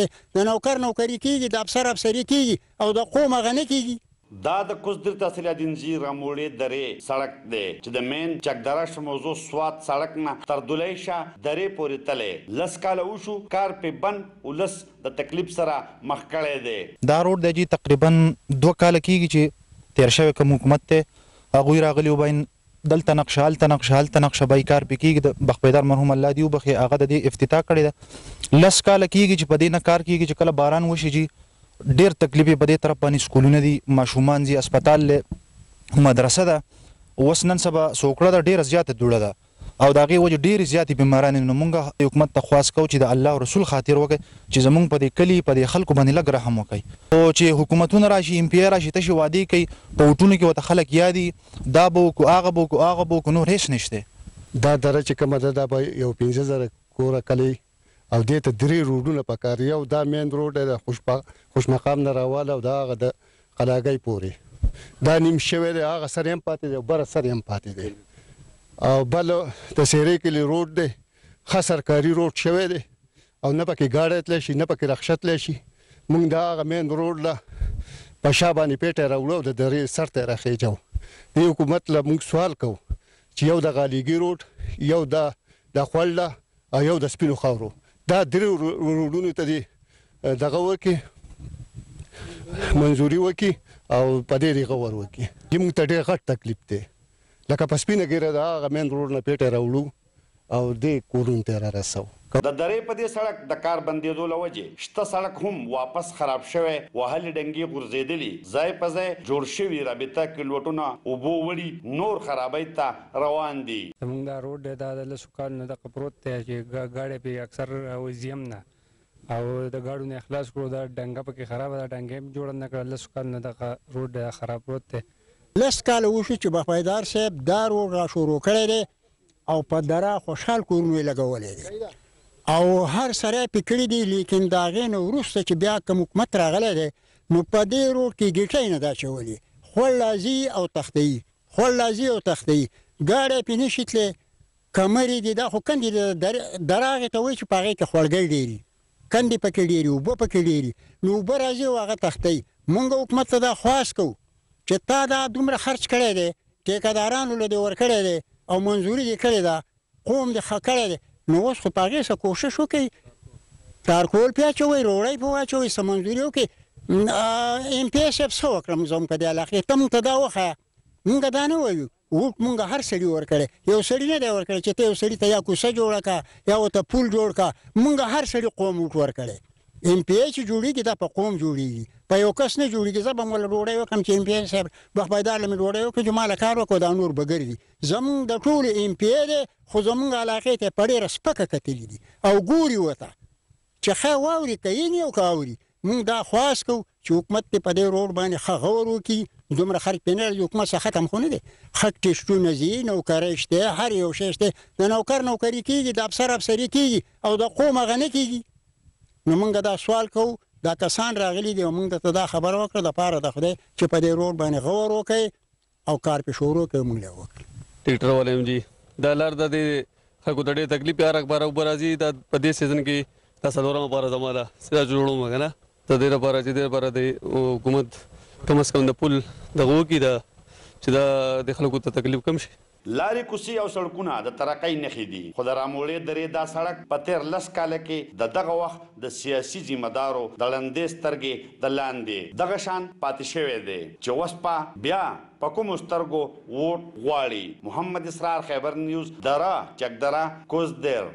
د نوکر نوکري کیږي، د افسر افسري کیږي او د قوم هغه نه کیږي. دا د کوزدر تحصیل دینجی راموړې درې سړک دی چې د مین چکدره موضوع سوات سړک نه تر دولیشا درې پورې تلې 10 کاله وشو، کار په بند ولس د تکلیف سره مخ کړی دی. دا روډ دی چې تقریبا 2 کاله کیږي چې تیر شوی کوم حکومت ته هغوی راغلي وباین دلته نقشه هلته نقشه به کار پې کېږي. د بخپیدار مرحوم الله دې وبخښي هغه د دې افتتاح کړې ده. 10 کاله کېږي چې په دې نه کار کېږي چې کله باران وشي جي ډېر تکلیف یې په دې طرف باندې سکولونه دي، ماشومان ځي، اسپتال دی، مدرسه ده. اوس نن سبا سوکړه ده ډېره زیاته دوړه ده او د هغې وجې ډېرې زیاتې بیمارانې. نو موږ حکومت ته خواست کوو چې د الله او رسول خاطر وکړي چې زموږ په دې کلي په دې خلکو باندې لږ رحم وکړي. او چې حکومتونه راشي MP راشي تشې وعدې کوي په ووټونو کې ورته خلک یادي دا به وکړو هغه به وکړو نور هېڅ نشته. دا دره چې کومه ده دا به یو 15,000 کوره کلی او دې ته 3 روډونه پکار. یو دا مین روډ دی د خوشمقام نه راواله او د هغه د قلاګۍ پورې دا نیم شوی دی، هغه سر هم پاتې دی او بره سر هم پاتې دی. او بل د سیرې کلي روډ دی، ښه سرکاري روډ شوی دی او نه پکې ګاډی تللی شي نه پکې رخصه تللی شي. موږ د هغه مین روډ له په شا باندې پیټه راوړو او د درې سر ته یې راخېجو. دې حکومت له موږ سوال کوو چې یو د غالیګي روډ، یو د خوړله او یو د سپینو خاورو، دا 3 روډونو ته دې دغه وکړي، منظوري وکړي او په دې دې غور وکړي. موږ ته ډېر غټ تکلیف دی، لکه په سپینه ګیره د هغه مین روډ نه پیټه راوړو او دې کورونو ته را رسو. د درې په دې سړک د کار بندېدو له وجې شته سړک هم واپس خراب شوی، وهلې ډنګې غورځېدلي، ځای په ځای جوړ شوي رابطه کلوټونه اوبو وړي نور خرابۍ ته روان دي. زموږ دا روډ دی دا د 10 کالو نه دغه پروت دی چې ګاډی پې اکثر وځي هم نه او د ګاډو نه اخلاص کړو. دا ډنګه پکې خرابه ده، ډنګه هم جوړه نه کړه. 10 کال نه دغه روډ خراب پروت دی. 10 کاله وشو چې بخپیدار صاحب دا روډ را شروع کړی دی او په دره خوشحال کورونه یې لګولی دی او هر سړی پې کړي دي. لیکن د هغې نه وروسته چې بیا کوم حکومت راغلی دی نو په دې روډ کې ګیټۍ نه ده اچولي، خوړ لازي او تختهیي، ګاډی پې نه شي تللی، کمرې دي. دا خو کندې دره هغې ته وایي چې په هغې کې خوړګۍ ډېري، کندې پکې ډېري، اوبه پکې ډېري، نو اوبه راځي او هغه تختهیي. مونږ حکومت ته دا خواست کوو چې تا دا دومره خرچ کړی دی، ټیکهدارانو له دې ورکړی دی او منظوري دې کړې ده، قوم دې ښه کړی دی، نو اوس خو په هغې څه کوشش وکړئ، تارکول پې اچوئ، روړی پې واچوئ، څه منظوري وکړئ. MP صاحب څه وکړم زه هم په دې علاقې ته مونږ ته دا وښیه. مونږ دا نه وایو ووټ مونږ هر سړي ورکړی، یو سړي نه دی ورکړی چې ته یو سړي ته یا کوڅه جوړه کړه یا ورته پول جوړ کړه. مونږ هر سړي قوم ووټ ورکړی. MP چې جوړېږي دا په قوم جوړېږي، په یو کس نه جوړېږي. زه به هم له ډوډۍ وکړم چې MP صاحب بخپیدار له مې ډوډۍ وکړي چې ما له کار وکړو دا نور به ګرځي. زمونږ د ټولو MP دی خو زمونږ علاقې ته په ډېره سپکه کتلي دي او ګوري ورته چې ښه واوري که یې نه او که اوري. مونږ دا خواست کوو چې حکومت دې په دې روډ باندې ښه غور وکړي. دومره خلک پې نه راځي، حکومت څه ختم خو نه دی، ښه ټیسټونه ځي، نوکرۍ شته، هر یو شی شته. د نوکر نوکري کېږي، د افسر افسري کېږي او د قوم هغه نه کېږي. نو موږ دا سوال کوو، دا کسان راغلي دي او موږ ته دا خبره وکړه دپاره د خدای چې په دې روډ باندې غور وکړئ او کار پې شروع کړئ موږ له وکړي. ټیکټر والا یم جي دا لار د دې خلکو ته ډېر تکلیف هر اخبار اوبه راځي. دا په دې سیزن کې دا څلورمه پاره زما ده سیده جوړوم که نه د دې لپاره چې دې لپاره د حکومت کم از کم د پل دغه وکړي دا چې دا د خلکو ته تکلیف کم شي. لارې کوڅې او سړکونه د ترقۍ نښې دي، خو د راموړې درې دا سړک په تېر 10 کاله کې د دغه وخت د سیاسي ذمهدارو د ړندې سترګې د لاندې دغه شان پاتې شوی دی چې اوس بیا په کومو سترګو ووټ غواړي. محمد اسرار، خیبر نیوز، دره چکدره، کوزدر.